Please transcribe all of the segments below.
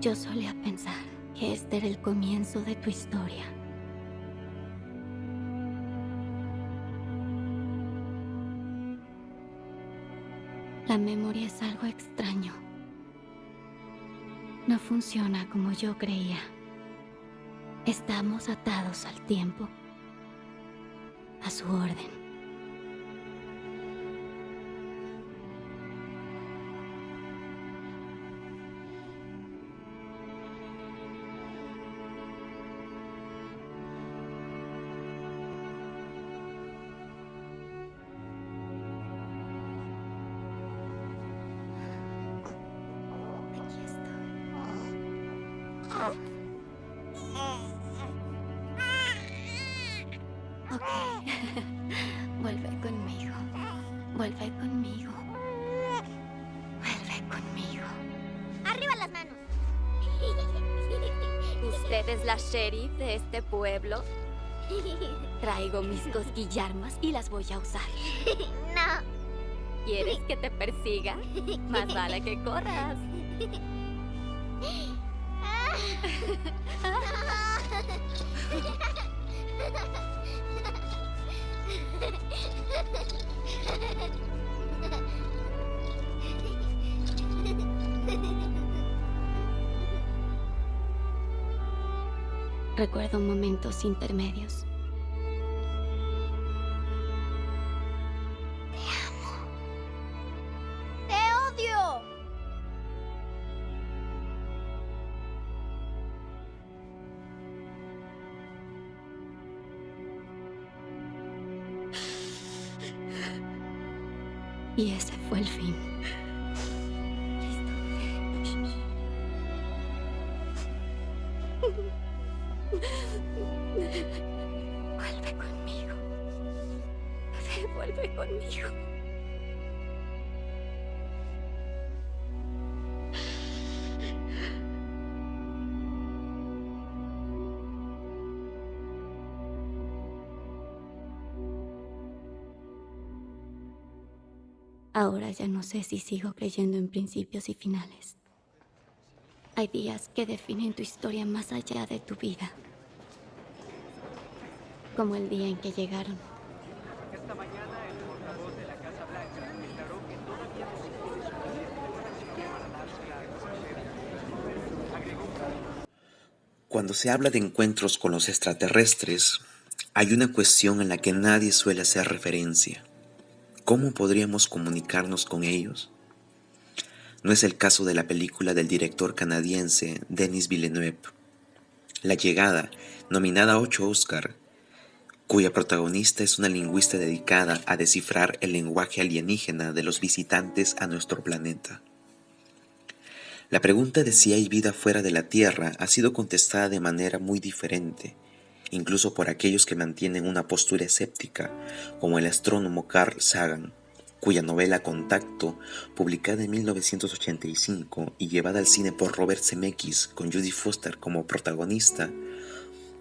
Yo solía pensar que este era el comienzo de tu historia. La memoria es algo extraño. No funciona como yo creía. Estamos atados al tiempo, a su orden. Aquí estoy. Ok. Vuelve conmigo. Vuelve conmigo. Vuelve conmigo. ¡Arriba las manos! ¿Usted es la sheriff de este pueblo? Traigo mis cosquillarmas y las voy a usar. No. ¿Quieres que te persiga? Más vale que corras. Recuerdo momentos intermedios. ¡Te odio! Y ese fue el fin. Vuelve conmigo. Vuelve conmigo. Ahora ya no sé si sigo creyendo en principios y finales. Hay días que definen tu historia más allá de tu vida. Como el día en que llegaron. Esta mañana el portavoz de la Casa Blanca declaró que todavía no se puede para dársela a los agregó. Cuando se habla de encuentros con los extraterrestres, hay una cuestión en la que nadie suele hacer referencia. ¿Cómo podríamos comunicarnos con ellos? No es el caso de la película del director canadiense Denis Villeneuve, La Llegada, nominada a 8 Oscar, cuya protagonista es una lingüista dedicada a descifrar el lenguaje alienígena de los visitantes a nuestro planeta. La pregunta de si hay vida fuera de la Tierra ha sido contestada de manera muy diferente, incluso por aquellos que mantienen una postura escéptica, como el astrónomo Carl Sagan, cuya novela Contacto, publicada en 1985 y llevada al cine por Robert Zemeckis con Jodie Foster como protagonista,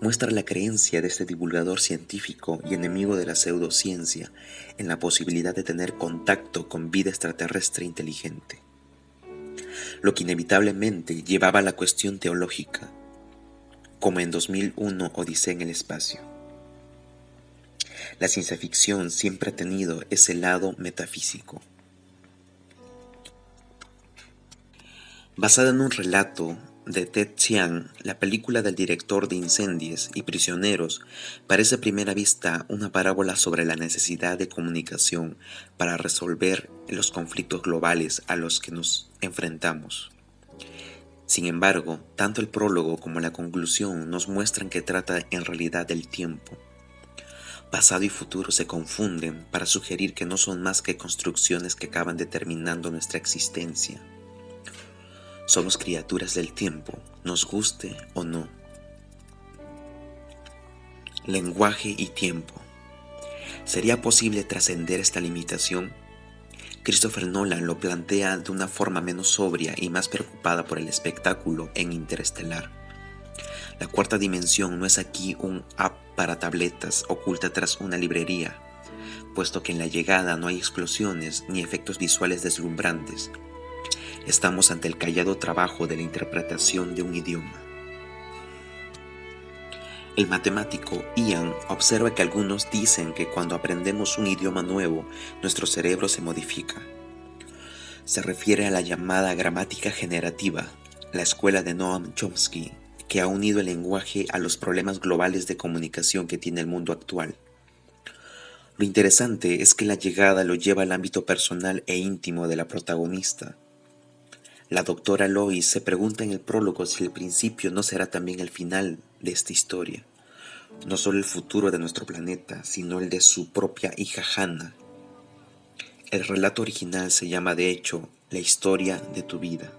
muestra la creencia de este divulgador científico y enemigo de la pseudociencia en la posibilidad de tener contacto con vida extraterrestre inteligente, lo que inevitablemente llevaba a la cuestión teológica, como en 2001 Odisea en el espacio. La ciencia ficción siempre ha tenido ese lado metafísico. Basada en un relato de Ted Chiang, la película del director de Incendies y Prisioneros parece a primera vista una parábola sobre la necesidad de comunicación para resolver los conflictos globales a los que nos enfrentamos. Sin embargo, tanto el prólogo como la conclusión nos muestran que trata en realidad del tiempo. Pasado y futuro se confunden para sugerir que no son más que construcciones que acaban determinando nuestra existencia. Somos criaturas del tiempo, nos guste o no. Lenguaje y tiempo. ¿Sería posible trascender esta limitación? Christopher Nolan lo plantea de una forma menos sobria y más preocupada por el espectáculo en Interestelar. La cuarta dimensión no es aquí un app para tabletas oculta tras una librería, puesto que en La Llegada no hay explosiones ni efectos visuales deslumbrantes. estamos ante el callado trabajo de la interpretación de un idioma. El matemático Ian observa que algunos dicen que cuando aprendemos un idioma nuevo, nuestro cerebro se modifica. Se refiere a la llamada gramática generativa, la escuela de Noam Chomsky, que ha unido el lenguaje a los problemas globales de comunicación que tiene el mundo actual. Lo interesante es que la llegada lo lleva al ámbito personal e íntimo de la protagonista. La doctora Lois se pregunta en el prólogo si el principio no será también el final de esta historia. No solo el futuro de nuestro planeta, sino el de su propia hija Hannah. El relato original se llama, de hecho, La historia de tu vida.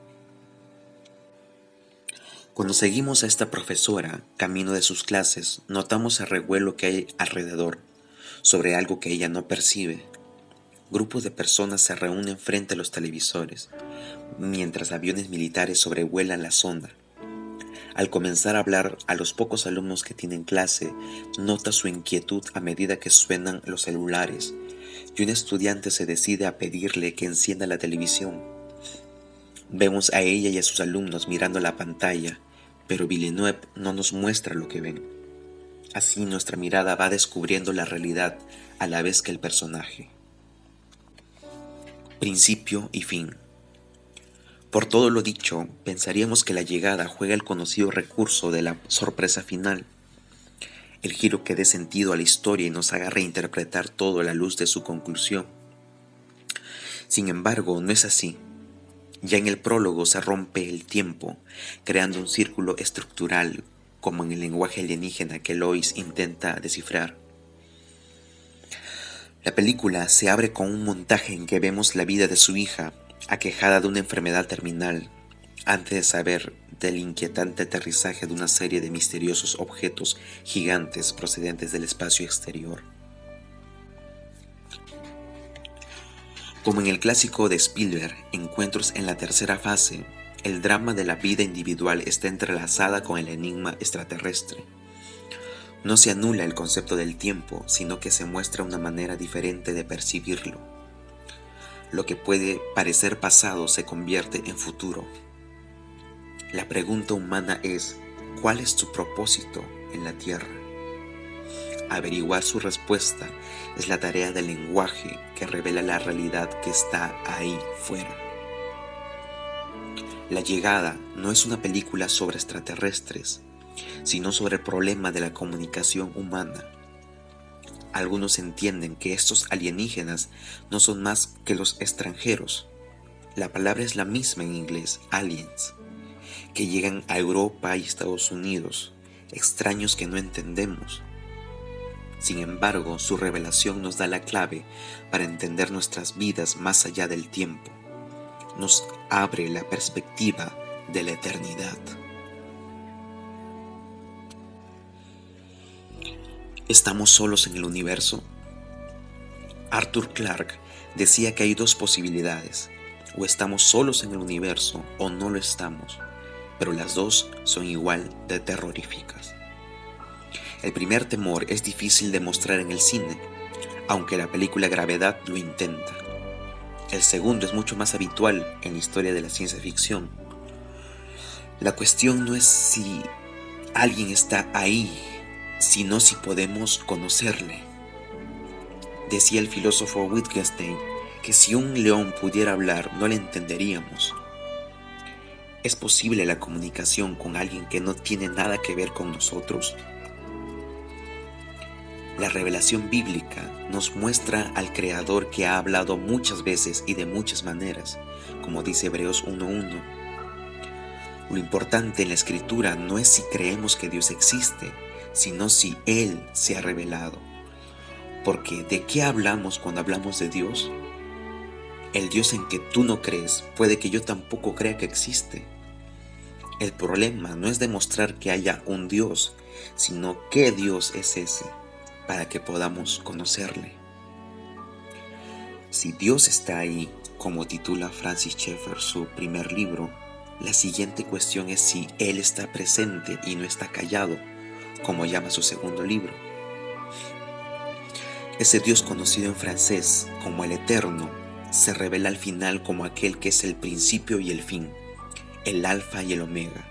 Cuando seguimos a esta profesora, camino de sus clases, notamos el revuelo que hay alrededor, sobre algo que ella no percibe. Grupos de personas se reúnen frente a los televisores, mientras aviones militares sobrevuelan la zona. Al comenzar a hablar a los pocos alumnos que tienen clase, nota su inquietud a medida que suenan los celulares, y un estudiante se decide a pedirle que encienda la televisión. Vemos a ella y a sus alumnos mirando la pantalla, pero Villeneuve no nos muestra lo que ven. Así nuestra mirada va descubriendo la realidad a la vez que el personaje. Principio y fin. Por todo lo dicho, pensaríamos que La llegada juega el conocido recurso de la sorpresa final, el giro que dé sentido a la historia y nos haga reinterpretar todo a la luz de su conclusión. Sin embargo, no es así. Ya en el prólogo se rompe el tiempo, creando un círculo estructural, como en el lenguaje alienígena que Lois intenta descifrar. La película se abre con un montaje en que vemos la vida de su hija, aquejada de una enfermedad terminal, antes de saber del inquietante aterrizaje de una serie de misteriosos objetos gigantes procedentes del espacio exterior. Como en el clásico de Spielberg, Encuentros en la tercera fase, el drama de la vida individual está entrelazada con el enigma extraterrestre. No se anula el concepto del tiempo, sino que se muestra una manera diferente de percibirlo. Lo que puede parecer pasado se convierte en futuro. La pregunta humana es, ¿cuál es tu propósito en la Tierra? Averiguar su respuesta es la tarea del lenguaje que revela la realidad que está ahí fuera. La llegada no es una película sobre extraterrestres, sino sobre el problema de la comunicación humana. Algunos entienden que estos alienígenas no son más que los extranjeros. La palabra es la misma en inglés, aliens, que llegan a Europa y Estados Unidos, extraños que no entendemos. Sin embargo, su revelación nos da la clave para entender nuestras vidas más allá del tiempo. Nos abre la perspectiva de la eternidad. ¿Estamos solos en el universo? Arthur Clarke decía que hay dos posibilidades: o estamos solos en el universo o no lo estamos, pero las dos son igual de terroríficas. El primer temor es difícil de mostrar en el cine, aunque la película Gravedad lo intenta. El segundo es mucho más habitual en la historia de la ciencia ficción. La cuestión no es si alguien está ahí, sino si podemos conocerle. Decía el filósofo Wittgenstein que si un león pudiera hablar no le entenderíamos. ¿Es posible la comunicación con alguien que no tiene nada que ver con nosotros? La revelación bíblica nos muestra al Creador que ha hablado muchas veces y de muchas maneras, como dice Hebreos 1:1. Lo importante en la Escritura no es si creemos que Dios existe, sino si Él se ha revelado. Porque ¿de qué hablamos cuando hablamos de Dios? El Dios en que tú no crees puede que yo tampoco crea que existe. El problema no es demostrar que haya un Dios, sino qué Dios es ese, para que podamos conocerle. Si Dios está ahí, como titula Francis Schaeffer su primer libro, la siguiente cuestión es si Él está presente y no está callado, como llama su segundo libro. Ese Dios conocido en francés como el Eterno se revela al final como aquel que es el principio y el fin, el alfa y el omega,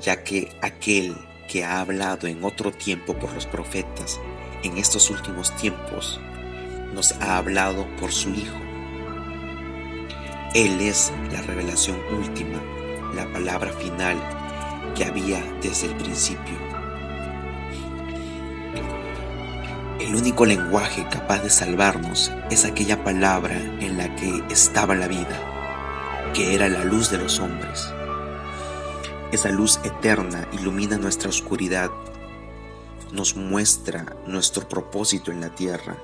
ya que aquel que ha hablado en otro tiempo por los profetas, en estos últimos tiempos, nos ha hablado por su Hijo. Él es la revelación última, la palabra final que había desde el principio. El único lenguaje capaz de salvarnos es aquella palabra en la que estaba la vida, que era la luz de los hombres. Esa luz eterna ilumina nuestra oscuridad, nos muestra nuestro propósito en la tierra,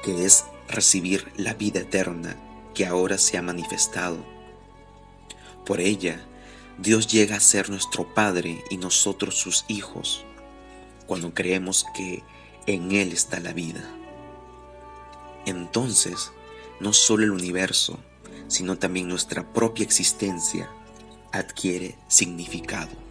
que es recibir la vida eterna que ahora se ha manifestado. Por ella, Dios llega a ser nuestro Padre y nosotros sus hijos, cuando creemos que en Él está la vida. Entonces, no solo el universo, sino también nuestra propia existencia adquiere significado.